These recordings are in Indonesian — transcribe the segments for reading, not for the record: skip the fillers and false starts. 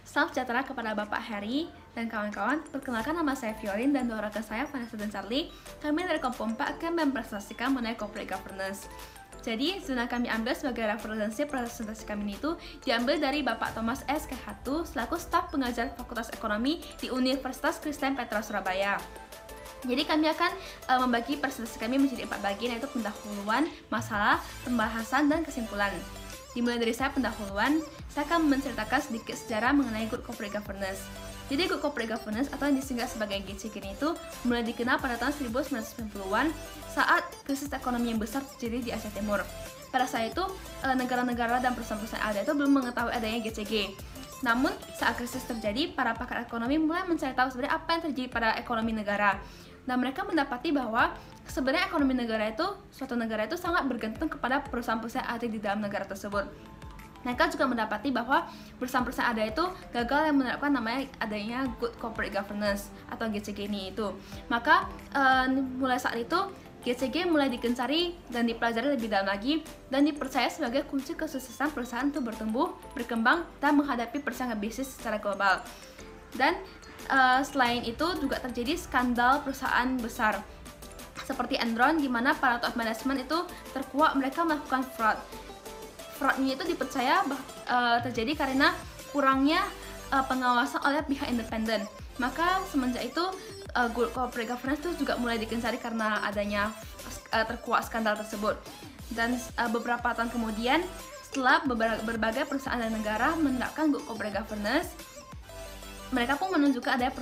Salam sejahtera kepada Bapak Heri dan kawan-kawan. Perkenalkan, nama saya Violin dan dua rekan saya, Vanessa dan Charlie. Kami dari Kompom 4 akan mempresentasikan mengenai corporate governance. Jadi, zona kami ambil sebagai referensi presentasi kami itu diambil dari Bapak Thomas S. Kehatu selaku staf pengajar Fakultas Ekonomi di Universitas Kristen Petra Surabaya. Jadi kami akan membagi presentasi kami menjadi 4 bagian, yaitu pendahuluan, masalah, pembahasan, dan kesimpulan. Dimulai dari saya pendahuluan, saya akan menceritakan sedikit sejarah mengenai Good Corporate Governance. Jadi Good Corporate Governance atau yang disingkat sebagai GCG itu mulai dikenal pada tahun 1990-an saat krisis ekonomi yang besar terjadi di Asia Timur. Pada saat itu, negara-negara dan perusahaan-perusahaan ada itu belum mengetahui adanya GCG. Namun, saat krisis terjadi, para pakar ekonomi mulai mencari tahu sebenarnya apa yang terjadi pada ekonomi negara. Dan mereka mendapati bahwa sebenarnya ekonomi negara itu, suatu negara itu sangat bergantung kepada perusahaan-perusahaan ada di dalam negara tersebut. Mereka juga mendapati bahwa perusahaan-perusahaan ada itu gagal yang menerapkan namanya adanya Good Corporate Governance atau GCG ini itu. Maka mulai saat itu GCG mulai dikencari dan dipelajari lebih dalam lagi dan dipercaya sebagai kunci kesuksesan perusahaan untuk bertumbuh, berkembang, dan menghadapi persaingan bisnis secara global. Dan selain itu juga terjadi skandal perusahaan besar seperti Enron, di mana para top manajemen itu terkuak mereka melakukan fraud. Fraudnya itu dipercaya terjadi karena kurangnya pengawasan oleh pihak independen. Maka semenjak itu Good Corporate Governance itu juga mulai dikencari karena adanya terkuak skandal tersebut. Dan beberapa tahun kemudian, setelah berbagai perusahaan dan negara menerapkan Good Corporate Governance, mereka pun menunjukkan adanya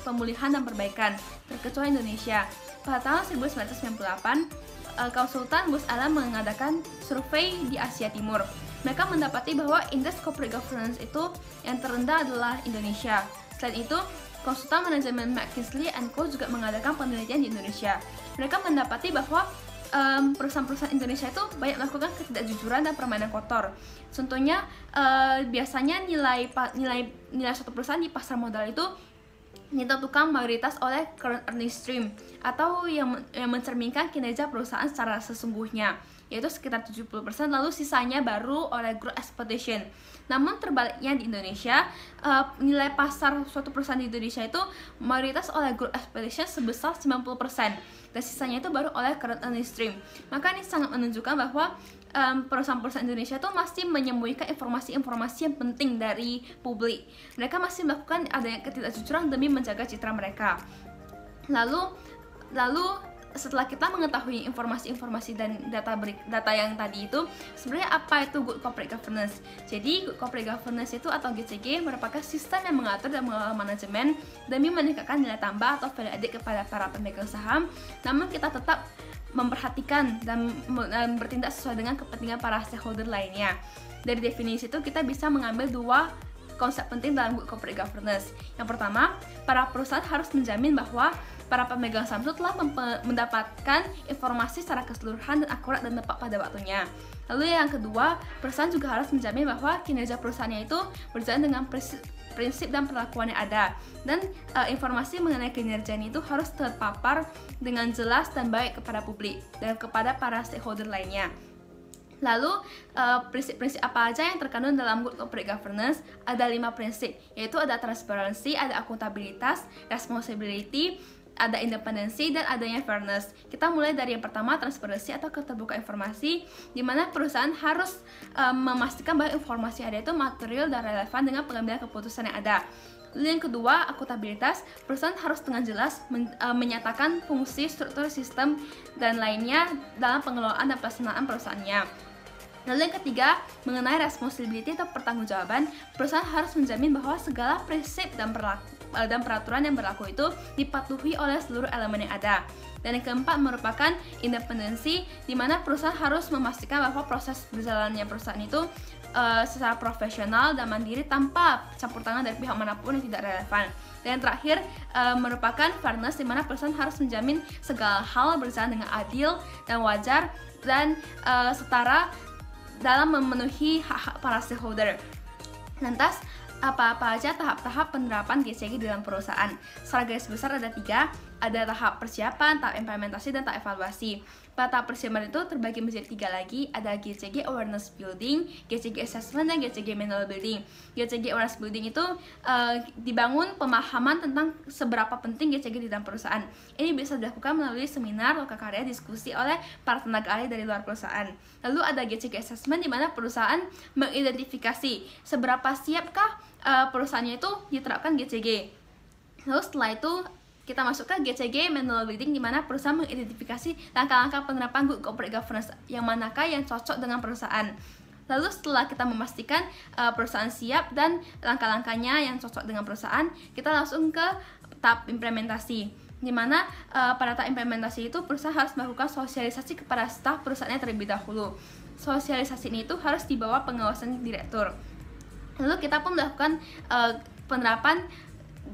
pemulihan dan perbaikan, terkecuali Indonesia. Pada tahun 1998, konsultan Booz Allen mengadakan survei di Asia Timur. Mereka mendapati bahwa indeks corporate governance itu yang terendah adalah Indonesia. Selain itu, konsultan manajemen McKinsey & Co juga mengadakan penelitian di Indonesia. Mereka mendapati bahwa perusahaan-perusahaan Indonesia itu banyak melakukan ketidakjujuran dan permainan kotor. Contohnya, biasanya nilai suatu perusahaan di pasar modal itu ditentukan mayoritas oleh current earning stream atau yang mencerminkan kinerja perusahaan secara sesungguhnya, yaitu sekitar 70%, lalu sisanya baru oleh growth expectation. Namun terbaliknya di Indonesia, nilai pasar suatu perusahaan di Indonesia itu mayoritas oleh growth expectation sebesar 90%, dan sisanya itu baru oleh current earning stream. Maka ini sangat menunjukkan bahwa perusahaan-perusahaan Indonesia itu masih menyembunyikan informasi-informasi yang penting dari publik. Mereka masih melakukan adanya ketidakjujuran demi menjaga citra mereka. Lalu setelah kita mengetahui informasi-informasi dan data yang tadi itu, sebenarnya apa itu Good Corporate Governance? Jadi Good Corporate Governance itu atau GCG merupakan sistem yang mengatur dan mengelola manajemen demi meningkatkan nilai tambah atau value added kepada para pemegang saham. Namun kita tetap memperhatikan dan bertindak sesuai dengan kepentingan para stakeholder lainnya. Dari definisi itu kita bisa mengambil dua konsep penting dalam Good Corporate Governance. Yang pertama, para perusahaan harus menjamin bahwa para pemegang saham itu telah mendapatkan informasi secara keseluruhan dan akurat dan tepat pada waktunya. Lalu yang kedua, perusahaan juga harus menjamin bahwa kinerja perusahaannya itu berjalan dengan prinsip dan perlakuan yang ada, dan informasi mengenai kinerjanya itu harus terpapar dengan jelas dan baik kepada publik dan kepada para stakeholder lainnya. Lalu, prinsip-prinsip apa aja yang terkandung dalam Good Corporate Governance? Ada 5 prinsip, yaitu ada transparansi, ada akuntabilitas, responsibility, ada independensi, dan adanya fairness. Kita mulai dari yang pertama, transparansi atau keterbukaan informasi, di mana perusahaan harus memastikan bahwa informasi ada itu material dan relevan dengan pengambilan keputusan yang ada. Lalu yang kedua, akuntabilitas. Perusahaan harus dengan jelas menyatakan fungsi, struktur, sistem, dan lainnya dalam pengelolaan dan pelaksanaan perusahaannya. Lalu yang ketiga, mengenai responsibility atau pertanggungjawaban, perusahaan harus menjamin bahwa segala prinsip dan peraturan yang berlaku itu dipatuhi oleh seluruh elemen yang ada. Dan yang keempat merupakan independensi, di mana perusahaan harus memastikan bahwa proses berjalannya perusahaan itu secara profesional dan mandiri tanpa campur tangan dari pihak manapun yang tidak relevan. Dan yang terakhir merupakan fairness, di mana perusahaan harus menjamin segala hal berjalan dengan adil dan wajar dan setara dalam memenuhi hak-hak para stakeholder. Lantas, apa-apa aja tahap-tahap penerapan GCG dalam perusahaan? Secara garis besar ada 3. ada tahap persiapan, tahap implementasi, dan tahap evaluasi. Pada tahap persiapan itu terbagi menjadi 3 lagi, ada GCG Awareness Building, GCG Assessment, dan GCG Manual Building. GCG Awareness Building itu dibangun pemahaman tentang seberapa penting GCG di dalam perusahaan. Ini bisa dilakukan melalui seminar, loka karya, diskusi oleh para tenaga ahli dari luar perusahaan. Lalu ada GCG Assessment, di mana perusahaan mengidentifikasi seberapa siapkah perusahaannya itu diterapkan GCG. Lalu setelah itu kita masuk ke GCG Manual Building, di mana perusahaan mengidentifikasi langkah-langkah penerapan Good Corporate Governance yang manakah yang cocok dengan perusahaan. Lalu setelah kita memastikan perusahaan siap dan langkah-langkahnya yang cocok dengan perusahaan, kita langsung ke tahap implementasi, di mana pada tahap implementasi itu perusahaan harus melakukan sosialisasi kepada staf perusahaannya terlebih dahulu. Sosialisasi ini itu harus di bawah pengawasan direktur. Lalu kita pun melakukan penerapan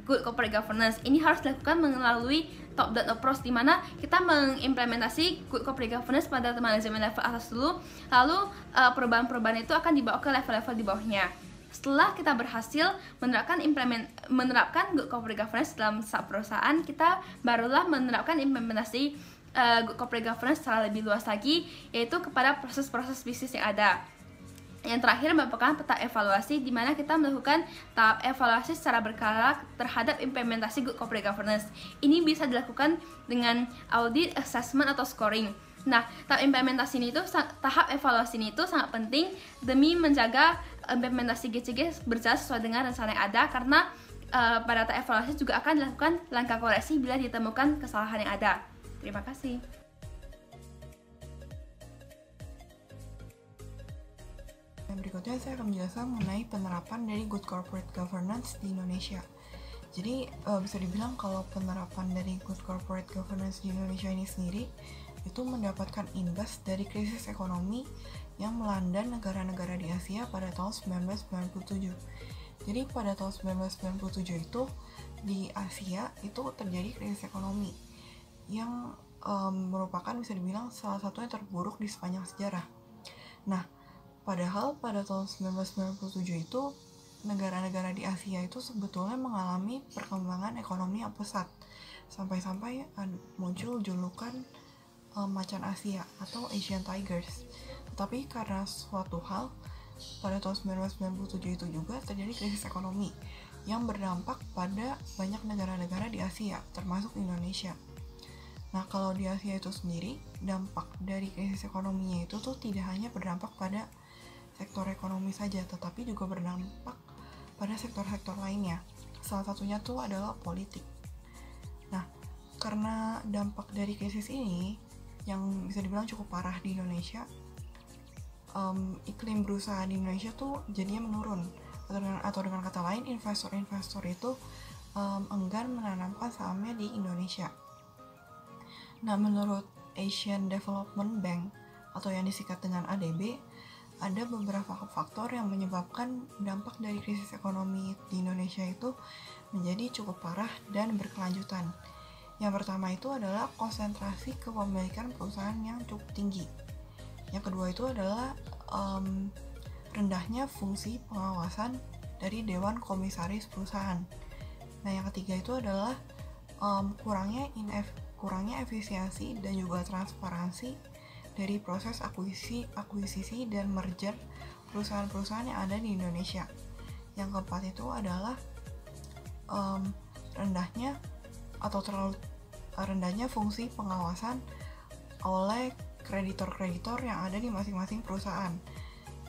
Good Corporate Governance. Ini harus dilakukan melalui top-down approach, di mana kita mengimplementasi Good Corporate Governance pada manajemen level atas dulu, lalu perubahan-perubahan itu akan dibawa ke level-level di bawahnya. Setelah kita berhasil menerapkan Good Corporate Governance dalam perusahaan, kita barulah menerapkan implementasi Good Corporate Governance secara lebih luas lagi, yaitu kepada proses-proses bisnis yang ada. Yang terakhir merupakan tahap evaluasi, di mana kita melakukan tahap evaluasi secara berkala terhadap implementasi Good Corporate Governance. Ini bisa dilakukan dengan audit, assessment, atau scoring. Nah, tahap implementasi ini tahap evaluasi ini sangat penting demi menjaga implementasi GCG berjalan sesuai dengan rencana yang ada, karena pada tahap evaluasi juga akan dilakukan langkah koreksi bila ditemukan kesalahan yang ada. Terima kasih. Berikutnya saya akan menjelaskan mengenai penerapan dari Good Corporate Governance di Indonesia. Jadi bisa dibilang kalau penerapan dari Good Corporate Governance di Indonesia ini sendiri itu mendapatkan imbas dari krisis ekonomi yang melanda negara-negara di Asia pada tahun 1997. Jadi pada tahun 1997 itu di Asia itu terjadi krisis ekonomi yang merupakan bisa dibilang salah satu yang terburuk di sepanjang sejarah. Nah, padahal pada tahun 1997 itu negara-negara di Asia itu sebetulnya mengalami perkembangan ekonomi yang pesat, sampai-sampai muncul julukan macan Asia atau Asian Tigers. Tetapi karena suatu hal, pada tahun 1997 itu juga terjadi krisis ekonomi yang berdampak pada banyak negara-negara di Asia, termasuk Indonesia. Nah, kalau di Asia itu sendiri, dampak dari krisis ekonominya itu tuh tidak hanya berdampak pada sektor ekonomi saja, tetapi juga berdampak pada sektor-sektor lainnya. Salah satunya tuh adalah politik. Nah, karena dampak dari krisis ini yang bisa dibilang cukup parah di Indonesia, iklim berusaha di Indonesia tuh jadinya menurun. Atau dengan kata lain, investor-investor itu enggan menanamkan sahamnya di Indonesia. Nah, menurut Asian Development Bank atau yang disingkat dengan ADB, ada beberapa faktor yang menyebabkan dampak dari krisis ekonomi di Indonesia itu menjadi cukup parah dan berkelanjutan. Yang pertama itu adalah konsentrasi kepemilikan perusahaan yang cukup tinggi. Yang kedua itu adalah rendahnya fungsi pengawasan dari Dewan Komisaris Perusahaan. Nah, yang ketiga itu adalah kurangnya efisiensi dan juga transparansi dari proses akuisisi dan merger perusahaan-perusahaan yang ada di Indonesia. Yang keempat itu adalah rendahnya fungsi pengawasan oleh kreditor-kreditor yang ada di masing-masing perusahaan.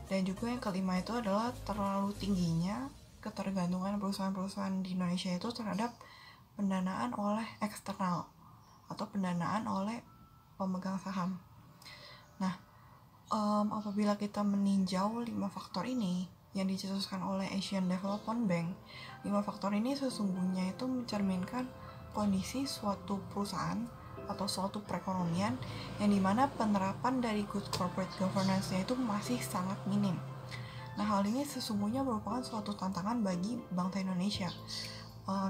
Dan juga yang kelima itu adalah terlalu tingginya ketergantungan perusahaan-perusahaan di Indonesia itu terhadap pendanaan oleh eksternal atau pendanaan oleh pemegang saham. Nah, apabila kita meninjau 5 faktor ini yang dicetuskan oleh Asian Development Bank, 5 faktor ini sesungguhnya itu mencerminkan kondisi suatu perusahaan atau suatu perekonomian yang dimana penerapan dari Good Corporate Governance-nya itu masih sangat minim. Nah, hal ini sesungguhnya merupakan suatu tantangan bagi bangsa Indonesia,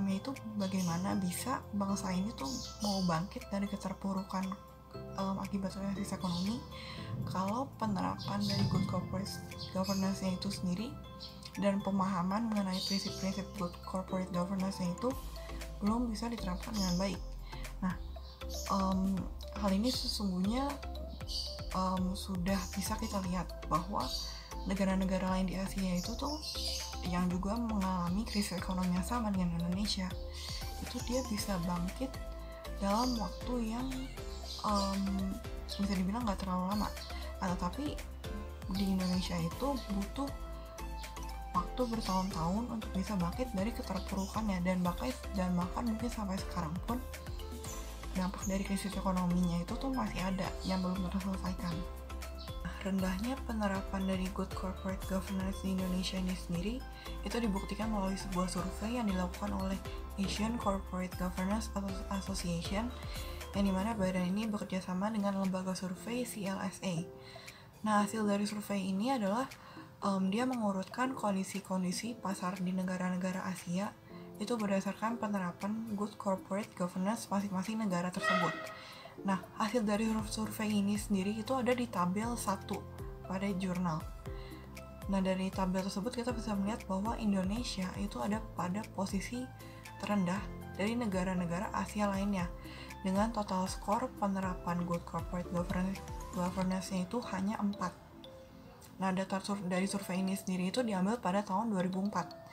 yaitu bagaimana bisa bangsa ini tuh mau bangkit dari keterpurukan akibat krisis ekonomi kalau penerapan dari Good Corporate Governance-nya itu sendiri dan pemahaman mengenai prinsip-prinsip Good Corporate Governance-nya itu belum bisa diterapkan dengan baik. hal ini sesungguhnya sudah bisa kita lihat bahwa negara-negara lain di Asia itu tuh yang juga mengalami krisis ekonomi yang sama dengan Indonesia, itu dia bisa bangkit dalam waktu yang bisa dibilang nggak terlalu lama. Tetapi di Indonesia itu butuh waktu bertahun-tahun untuk bisa bangkit dari keterpurukannya, dan bahkan mungkin sampai sekarang pun dampak dari krisis ekonominya itu tuh masih ada yang belum terselesaikan. Rendahnya penerapan dari good corporate governance di Indonesia ini sendiri itu dibuktikan melalui sebuah survei yang dilakukan oleh Asian Corporate Governance Association, yang dimana badan ini bekerja sama dengan lembaga survei CLSA. Nah, hasil dari survei ini adalah dia mengurutkan kondisi-kondisi pasar di negara-negara Asia itu berdasarkan penerapan good corporate governance masing-masing negara tersebut. Nah, hasil dari survei ini sendiri itu ada di tabel 1 pada jurnal. Nah, dari tabel tersebut kita bisa melihat bahwa Indonesia itu ada pada posisi terendah dari negara-negara Asia lainnya, dengan total skor penerapan good corporate governance-nya itu hanya 4. Nah, data dari survei ini sendiri itu diambil pada tahun 2004.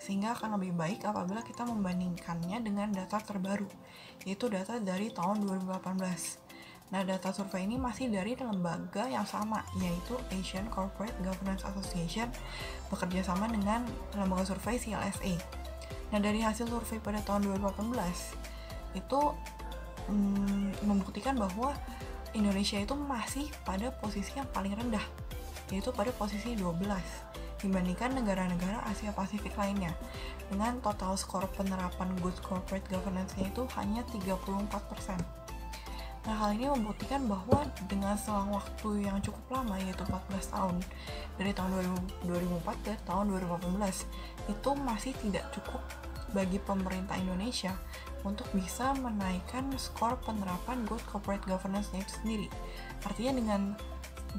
Sehingga akan lebih baik apabila kita membandingkannya dengan data terbaru, yaitu data dari tahun 2018. Nah, data survei ini masih dari lembaga yang sama, yaitu Asian Corporate Governance Association, bekerja sama dengan lembaga survei CLSA. Nah, dari hasil survei pada tahun 2018, itu membuktikan bahwa Indonesia itu masih pada posisi yang paling rendah, yaitu pada posisi 12. Dibandingkan negara-negara Asia Pasifik lainnya, dengan total skor penerapan good corporate governance-nya itu hanya 34%. Nah, hal ini membuktikan bahwa dengan selang waktu yang cukup lama, yaitu 14 tahun, dari tahun 2004 ke tahun 2018, itu masih tidak cukup bagi pemerintah Indonesia untuk bisa menaikkan skor penerapan good corporate governance-nya itu sendiri. Artinya dengan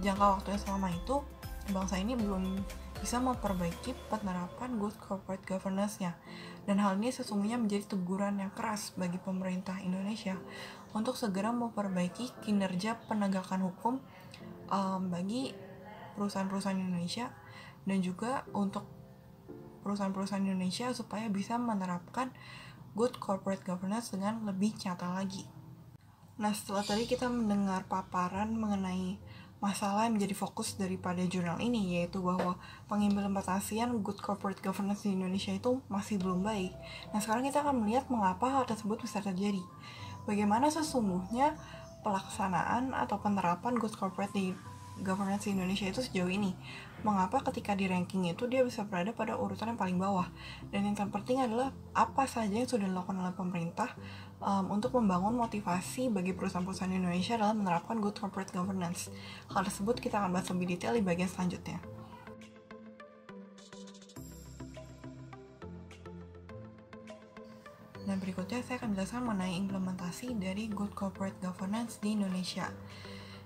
jangka waktu yang selama itu, bangsa ini belum bisa memperbaiki penerapan good corporate governance-nya, dan hal ini sesungguhnya menjadi teguran yang keras bagi pemerintah Indonesia untuk segera memperbaiki kinerja penegakan hukum bagi perusahaan-perusahaan Indonesia, dan juga untuk perusahaan-perusahaan Indonesia supaya bisa menerapkan good corporate governance dengan lebih nyata lagi. Nah, setelah tadi kita mendengar paparan mengenai masalah yang menjadi fokus daripada jurnal ini, yaitu bahwa pengimplementasian good corporate governance di Indonesia itu masih belum baik. Nah, sekarang kita akan melihat mengapa hal tersebut bisa terjadi. Bagaimana sesungguhnya pelaksanaan atau penerapan good corporate governance di Indonesia itu sejauh ini. Mengapa ketika di ranking itu dia bisa berada pada urutan yang paling bawah. Dan yang terpenting adalah apa saja yang sudah dilakukan oleh pemerintah untuk membangun motivasi bagi perusahaan-perusahaan Indonesia dalam menerapkan good corporate governance. Hal tersebut kita akan bahas lebih detail di bagian selanjutnya. Dan berikutnya saya akan menjelaskan mengenai implementasi dari good corporate governance di Indonesia.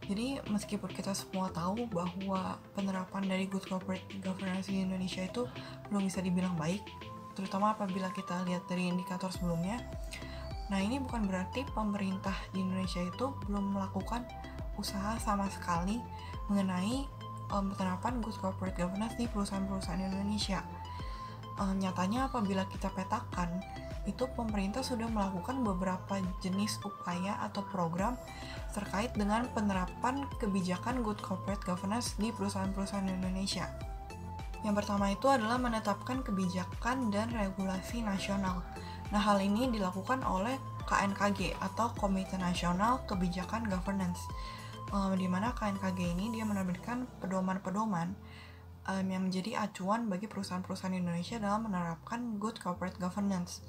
Jadi meskipun kita semua tahu bahwa penerapan dari good corporate governance di Indonesia itu belum bisa dibilang baik, terutama apabila kita lihat dari indikator sebelumnya. Nah, ini bukan berarti pemerintah di Indonesia itu belum melakukan usaha sama sekali mengenai penerapan good corporate governance di perusahaan-perusahaan Indonesia. Nyatanya apabila kita petakan, itu pemerintah sudah melakukan beberapa jenis upaya atau program terkait dengan penerapan kebijakan good corporate governance di perusahaan-perusahaan Indonesia. Yang pertama itu adalah menetapkan kebijakan dan regulasi nasional. Nah, hal ini dilakukan oleh KNKG atau Komite Nasional Kebijakan Governance, di mana KNKG ini dia menerbitkan pedoman-pedoman yang menjadi acuan bagi perusahaan-perusahaan Indonesia dalam menerapkan good corporate governance.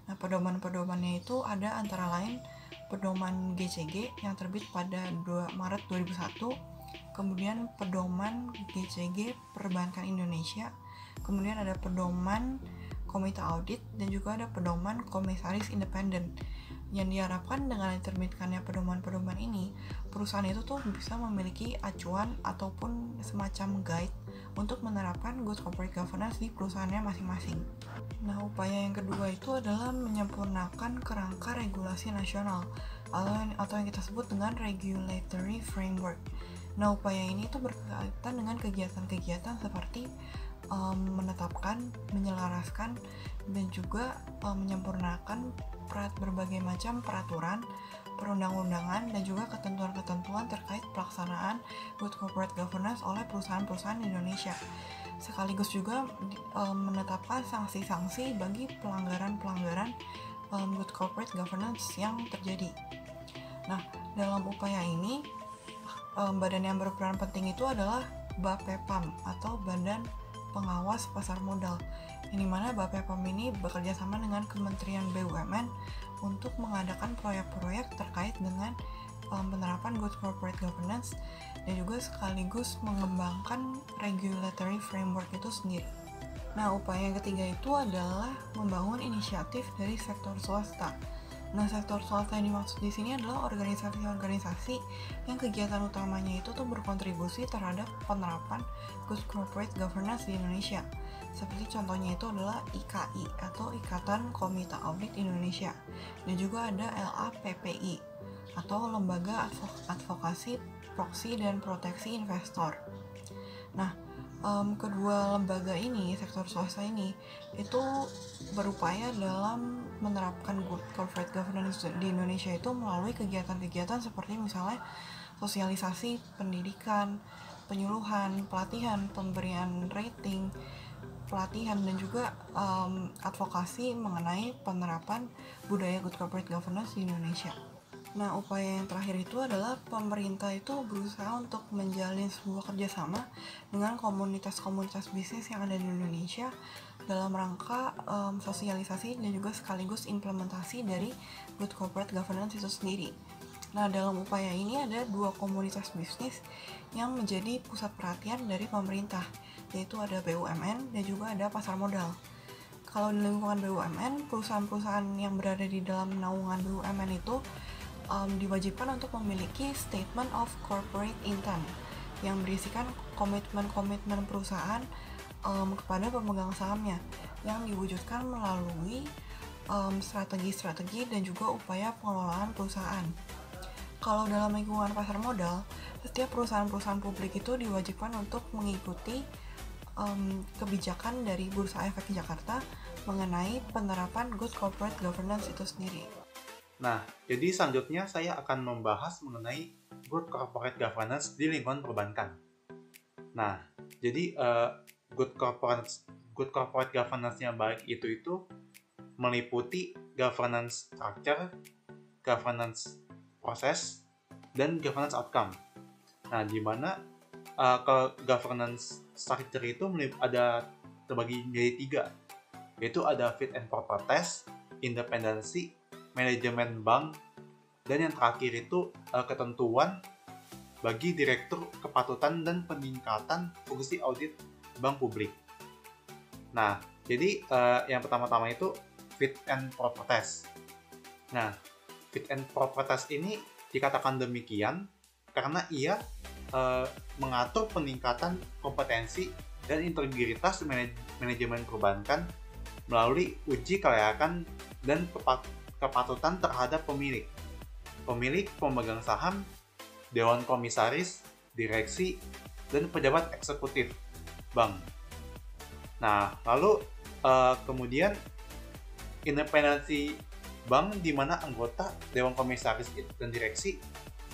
Nah, pedoman-pedomannya itu ada antara lain pedoman GCG yang terbit pada 2 Maret 2001, kemudian pedoman GCG Perbankan Indonesia, kemudian ada pedoman Komite Audit, dan juga ada pedoman Komisaris Independen. Yang diharapkan dengan diterbitkannya pedoman-pedoman ini, perusahaan itu tuh bisa memiliki acuan ataupun semacam guide untuk menerapkan good corporate governance di perusahaannya masing-masing. Nah, upaya yang kedua itu adalah menyempurnakan kerangka regulasi nasional. atau yang kita sebut dengan regulatory framework. Nah, upaya ini itu berkaitan dengan kegiatan-kegiatan seperti menetapkan, menyelaraskan, dan juga menyempurnakan berbagai macam peraturan, perundang-undangan, dan juga ketentuan-ketentuan terkait pelaksanaan Good Corporate Governance oleh perusahaan-perusahaan di Indonesia. Sekaligus juga menetapkan sanksi-sanksi bagi pelanggaran-pelanggaran Good Corporate Governance yang terjadi. Nah, dalam upaya ini, badan yang berperan penting itu adalah BAPEPAM atau Badan Pengawas Pasar Modal, yang dimana BAPEPAM ini bekerja sama dengan Kementerian BUMN untuk mengadakan proyek-proyek terkait dengan penerapan Good Corporate Governance dan juga sekaligus mengembangkan regulatory framework itu sendiri. Nah, upaya yang ketiga itu adalah membangun inisiatif dari sektor swasta. Nah, sektor swasta yang dimaksud di sini adalah organisasi-organisasi yang kegiatan utamanya itu tuh berkontribusi terhadap penerapan Good Corporate Governance di Indonesia. Seperti contohnya itu adalah IKI atau Ikatan Komite Audit Indonesia, dan juga ada LAPPI atau Lembaga Advokasi Proksi dan Proteksi Investor. Nah, kedua lembaga ini, sektor swasta ini, itu berupaya dalam menerapkan Good Corporate Governance di Indonesia itu melalui kegiatan-kegiatan seperti misalnya sosialisasi, pendidikan, penyuluhan, pelatihan, pemberian rating, pelatihan, dan juga advokasi mengenai penerapan budaya Good Corporate Governance di Indonesia. Nah, upaya yang terakhir itu adalah pemerintah itu berusaha untuk menjalin sebuah kerjasama dengan komunitas-komunitas bisnis yang ada di Indonesia dalam rangka sosialisasi dan juga sekaligus implementasi dari Good Corporate Governance itu sendiri. Nah, dalam upaya ini ada dua komunitas bisnis yang menjadi pusat perhatian dari pemerintah, yaitu ada BUMN dan juga ada pasar modal. Kalau di lingkungan BUMN, perusahaan-perusahaan yang berada di dalam naungan BUMN itu diwajibkan untuk memiliki Statement of Corporate Intent yang berisikan komitmen-komitmen perusahaan kepada pemegang sahamnya yang diwujudkan melalui strategi-strategi dan juga upaya pengelolaan perusahaan. Kalau dalam lingkungan pasar modal, setiap perusahaan-perusahaan publik itu diwajibkan untuk mengikuti kebijakan dari Bursa Efek Jakarta mengenai penerapan Good Corporate Governance itu sendiri. Nah, jadi selanjutnya saya akan membahas mengenai Good Corporate Governance di lingkungan perbankan. Nah, jadi Good Corporate Governance yang baik itu meliputi governance structure, governance proses, dan governance outcome. Nah, di mana governance structure itu ada terbagi menjadi 3, yaitu ada fit and proper test, independensi, manajemen bank, dan yang terakhir itu ketentuan bagi direktur kepatutan dan peningkatan fungsi audit bank publik. Nah, jadi yang pertama-tama itu fit and proper test. Nah, fit and proper test ini dikatakan demikian karena ia mengatur peningkatan kompetensi dan integritas manajemen perbankan melalui uji kelayakan dan kepatutan terhadap pemilik, pemegang saham, dewan komisaris, direksi, dan pejabat eksekutif bank. Nah, lalu kemudian independensi bank di mana anggota dewan komisaris dan direksi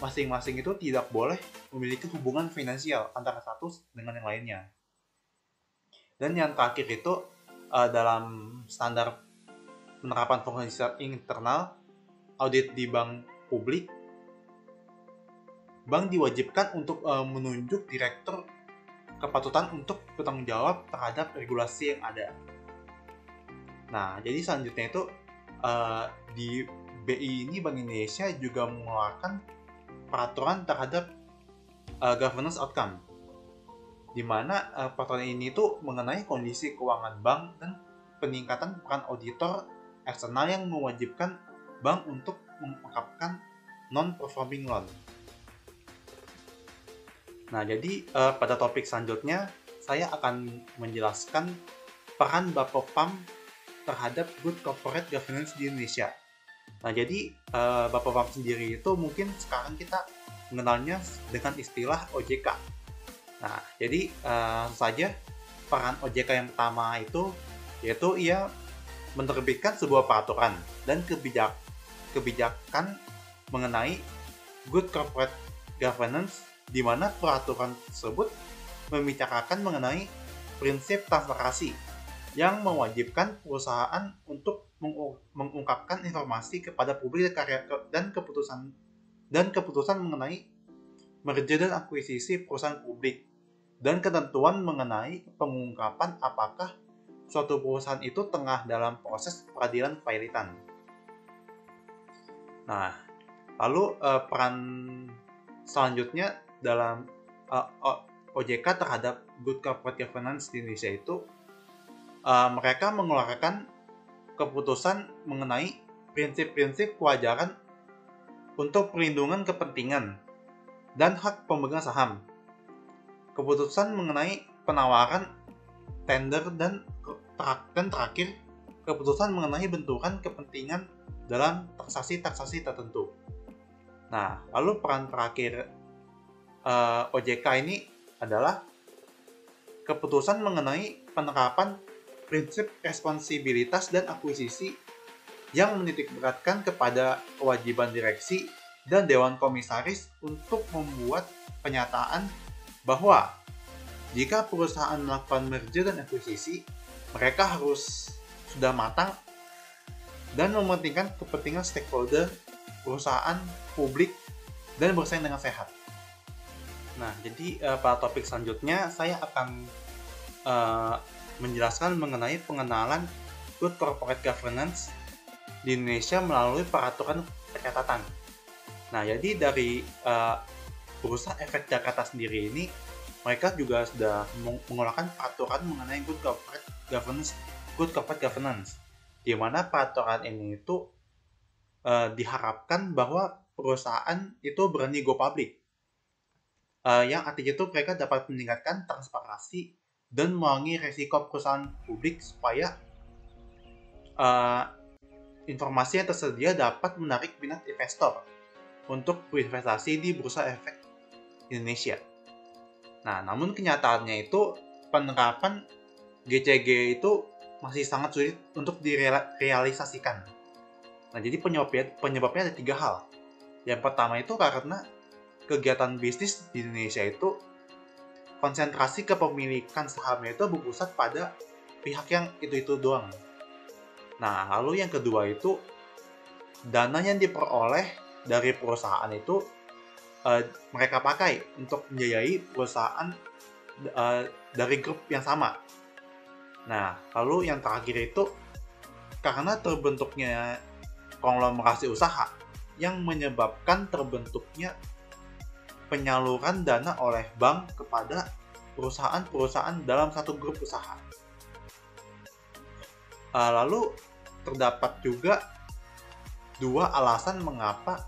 masing-masing itu tidak boleh memiliki hubungan finansial antara satu dengan yang lainnya. Dan yang terakhir itu dalam standar penerapan fungsi internal audit di bank publik, bank diwajibkan untuk menunjuk direktur kepatutan untuk bertanggung jawab terhadap regulasi yang ada. Nah, jadi selanjutnya itu di BI ini Bank Indonesia juga mengeluarkan peraturan terhadap governance outcome, di mana peraturan ini itu mengenai kondisi keuangan bank dan peningkatan peran auditor eksternal yang mewajibkan bank untuk mengungkapkan non-performing loan. Nah, jadi pada topik selanjutnya saya akan menjelaskan peran BAPEPAM terhadap Good Corporate Governance di Indonesia. Nah, jadi Bapak paham sendiri itu mungkin sekarang kita mengenalnya dengan istilah OJK. Nah, jadi saja peran OJK yang pertama itu yaitu ia menerbitkan sebuah peraturan dan kebijakan mengenai good corporate governance, di mana peraturan tersebut membicarakan mengenai prinsip transparansi yang mewajibkan perusahaan untuk mengungkapkan informasi kepada publik dan keputusan mengenai merger dan akuisisi perusahaan publik, dan ketentuan mengenai pengungkapan apakah suatu perusahaan itu tengah dalam proses peradilan kepailitan. Nah, lalu peran selanjutnya dalam OJK terhadap good corporate governance di Indonesia itu mereka mengeluarkan keputusan mengenai prinsip-prinsip kewajaran untuk perlindungan kepentingan dan hak pemegang saham, keputusan mengenai penawaran, tender, dan terakhir keputusan mengenai benturan kepentingan dalam transaksi tertentu. Nah, lalu peran terakhir OJK ini adalah keputusan mengenai penerapan prinsip responsibilitas dan akuisisi yang menitikberatkan kepada kewajiban direksi dan dewan komisaris untuk membuat pernyataan bahwa jika perusahaan melakukan merger dan akuisisi, mereka harus sudah matang dan mementingkan kepentingan stakeholder perusahaan, publik, dan bersaing dengan sehat. Nah, jadi pada topik selanjutnya saya akan menjelaskan mengenai pengenalan good corporate governance di Indonesia melalui peraturan pencatatan. Nah, jadi dari Bursa Efek Jakarta sendiri ini, mereka juga sudah mengeluarkan peraturan mengenai good corporate governance, di mana peraturan ini itu diharapkan bahwa perusahaan itu berani go public, yang artinya itu mereka dapat meningkatkan transparansi dan mengurangi resiko perusahaan publik supaya informasi yang tersedia dapat menarik minat investor untuk berinvestasi di Bursa Efek Indonesia. Nah, namun kenyataannya itu penerapan GCG itu masih sangat sulit untuk direalisasikan. Nah, jadi penyebabnya ada 3 hal. Yang pertama itu karena kegiatan bisnis di Indonesia itu konsentrasi kepemilikan sahamnya itu berpusat pada pihak yang itu doang. Nah, lalu yang kedua itu dana yang diperoleh dari perusahaan itu mereka pakai untuk membiayai perusahaan dari grup yang sama. Nah, lalu yang terakhir itu karena terbentuknya konglomerasi usaha yang menyebabkan terbentuknya penyaluran dana oleh bank kepada perusahaan-perusahaan dalam satu grup usaha. Lalu terdapat juga 2 alasan mengapa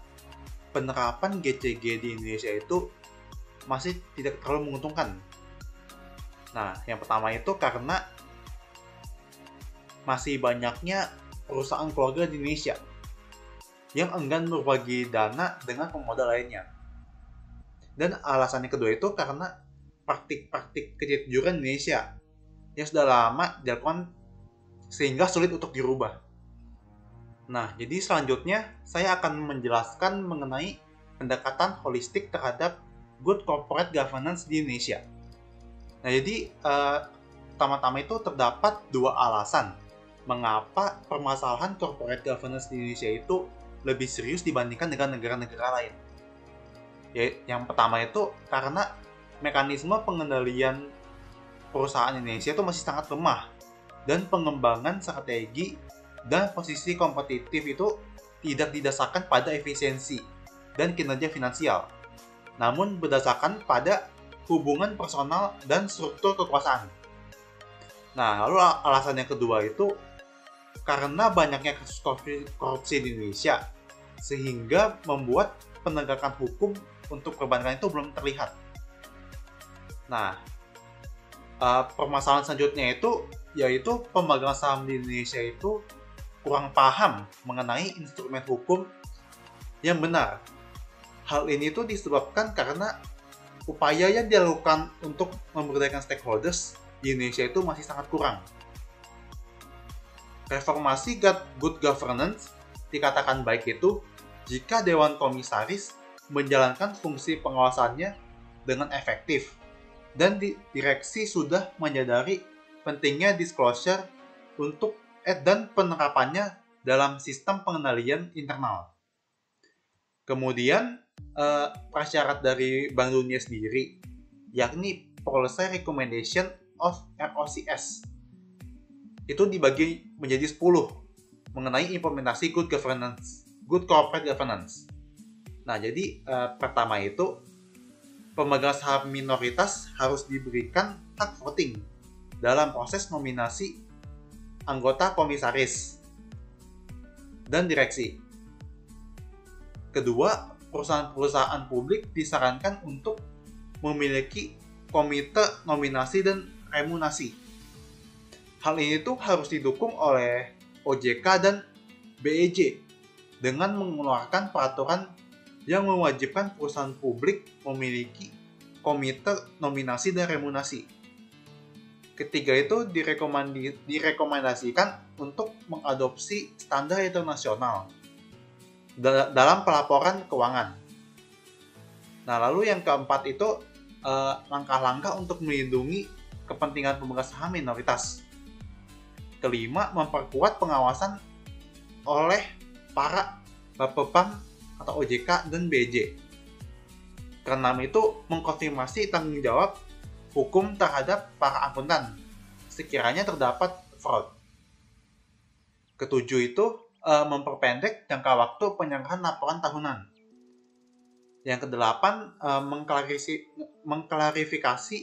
penerapan GCG di Indonesia itu masih tidak terlalu menguntungkan. Nah, yang pertama itu karena masih banyaknya perusahaan keluarga di Indonesia yang enggan berbagi dana dengan pemodal lainnya. Dan alasan yang kedua itu karena praktik-praktik kejujuran Indonesia yang sudah lama dilakukan sehingga sulit untuk dirubah. Nah, jadi selanjutnya saya akan menjelaskan mengenai pendekatan holistik terhadap good corporate governance di Indonesia. Nah, jadi pertama-tama itu terdapat 2 alasan mengapa permasalahan corporate governance di Indonesia itu lebih serius dibandingkan dengan negara-negara lain. Yang pertama itu karena mekanisme pengendalian perusahaan Indonesia itu masih sangat lemah, dan pengembangan strategi dan posisi kompetitif itu tidak didasarkan pada efisiensi dan kinerja finansial, namun berdasarkan pada hubungan personal dan struktur kekuasaan. Nah, lalu alasan yang kedua itu karena banyaknya kasus korupsi di Indonesia, sehingga membuat penegakan hukum untuk perbankan itu belum terlihat. Nah, permasalahan selanjutnya itu yaitu pemegang saham di Indonesia itu kurang paham mengenai instrumen hukum yang benar. Hal ini tuh disebabkan karena upaya yang dilakukan untuk memberdayakan stakeholders di Indonesia itu masih sangat kurang. Reformasi good governance dikatakan baik itu jika Dewan Komisaris menjalankan fungsi pengawasannya dengan efektif dan direksi sudah menyadari pentingnya disclosure dan penerapannya dalam sistem pengendalian internal. Kemudian prasyarat dari Bank Dunia sendiri, yakni Policy Recommendation of ROCS, itu dibagi menjadi 10 mengenai implementasi good corporate governance. Nah, jadi pertama itu pemegang saham minoritas harus diberikan hak voting dalam proses nominasi anggota komisaris dan direksi. Kedua, perusahaan-perusahaan publik disarankan untuk memiliki komite nominasi dan remunerasi. Hal ini tuh harus didukung oleh OJK dan BEJ dengan mengeluarkan peraturan yang mewajibkan perusahaan publik memiliki komite nominasi dan remunerasi. Ketiga itu direkomendasikan untuk mengadopsi standar internasional dalam pelaporan keuangan. Nah, lalu yang keempat itu langkah-langkah untuk melindungi kepentingan pemegang saham minoritas. Kelima, memperkuat pengawasan oleh para Bapepam atau OJK dan BJ. Keenam itu mengkonfirmasi tanggung jawab hukum terhadap para akuntan sekiranya terdapat fraud. Ketujuh itu memperpendek jangka waktu penyerahan laporan tahunan. Yang kedelapan, mengklarifikasi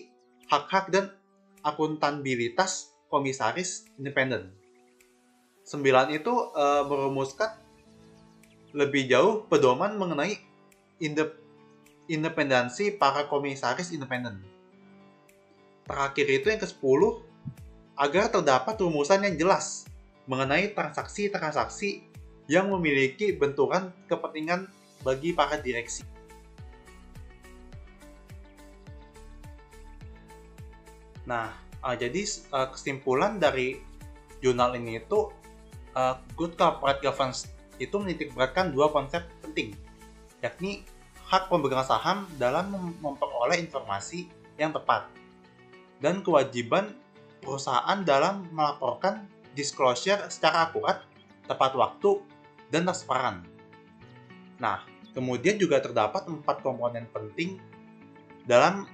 hak-hak dan akuntabilitas komisaris independen. 9 itu merumuskan lebih jauh pedoman mengenai independensi para komisaris independen. Terakhir itu yang ke-10, agar terdapat rumusan yang jelas mengenai transaksi-transaksi yang memiliki benturan kepentingan bagi para direksi. Nah, jadi kesimpulan dari jurnal ini itu good corporate governance itu menitikberatkan dua konsep penting, yakni hak pemegang saham dalam memperoleh informasi yang tepat dan kewajiban perusahaan dalam melaporkan disclosure secara akurat, tepat waktu, dan transparan. Nah, kemudian juga terdapat 4 komponen penting dalam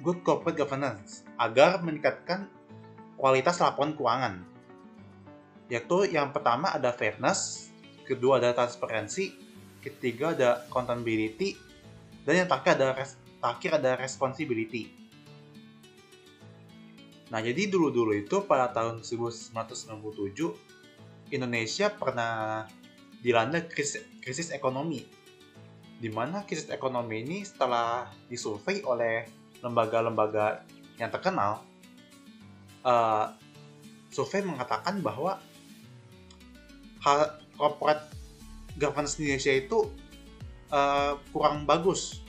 good corporate governance agar meningkatkan kualitas laporan keuangan. Yaitu yang pertama ada fairness, kedua ada transparansi, ketiga ada accountability, dan yang terakhir ada responsibility. Nah, jadi dulu-dulu itu pada tahun 1997 Indonesia pernah dilanda krisis ekonomi, di mana krisis ekonomi ini setelah disurvei oleh lembaga-lembaga yang terkenal, survei mengatakan bahwa corporate governance Indonesia itu kurang bagus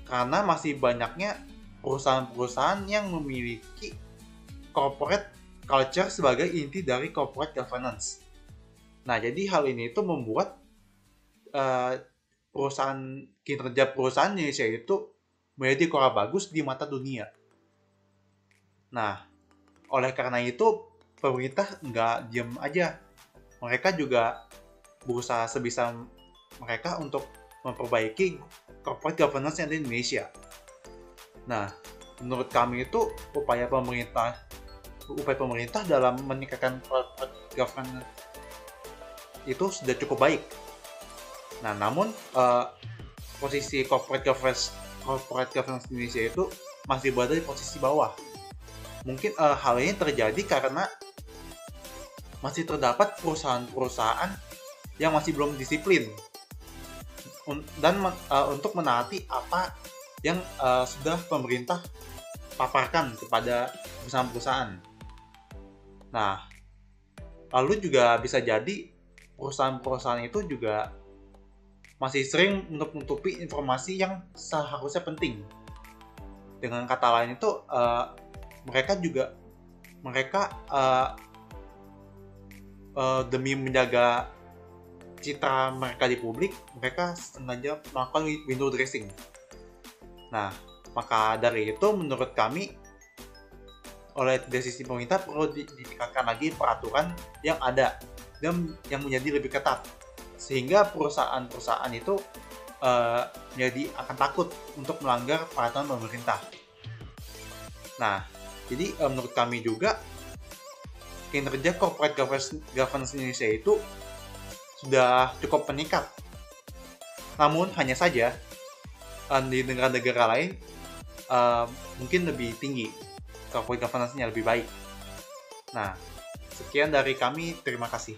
karena masih banyaknya perusahaan-perusahaan yang memiliki corporate culture sebagai inti dari corporate governance. Nah, jadi hal ini itu membuat kinerja perusahaan Indonesia itu menjadi kurang bagus di mata dunia. Nah, oleh karena itu pemerintah nggak diam aja. Mereka juga berusaha sebisa mereka untuk memperbaiki corporate governance yang di Indonesia. Nah, menurut kami itu upaya pemerintah dalam meningkatkan corporate governance itu sudah cukup baik. Nah, namun posisi corporate governance Indonesia itu masih berada di posisi bawah. Mungkin hal ini terjadi karena masih terdapat perusahaan-perusahaan yang masih belum disiplin dan untuk menaati apa yang sudah pemerintah paparkan kepada perusahaan-perusahaan. Nah, Lalu juga bisa jadi perusahaan-perusahaan itu juga masih sering menutupi informasi yang seharusnya penting. Dengan kata lain itu mereka demi menjaga citra mereka di publik, mereka sengaja melakukan window dressing. Nah, maka dari itu menurut kami oleh dari sisi pemerintah perlu ditingkatkan lagi peraturan yang ada dan yang menjadi lebih ketat, sehingga perusahaan-perusahaan itu menjadi akan takut untuk melanggar peraturan pemerintah. Nah, jadi menurut kami juga kinerja corporate governance Indonesia itu sudah cukup meningkat. Namun hanya saja di negara-negara lain mungkin lebih tinggi, corporate governance-nya lebih baik. Nah, sekian dari kami, terima kasih.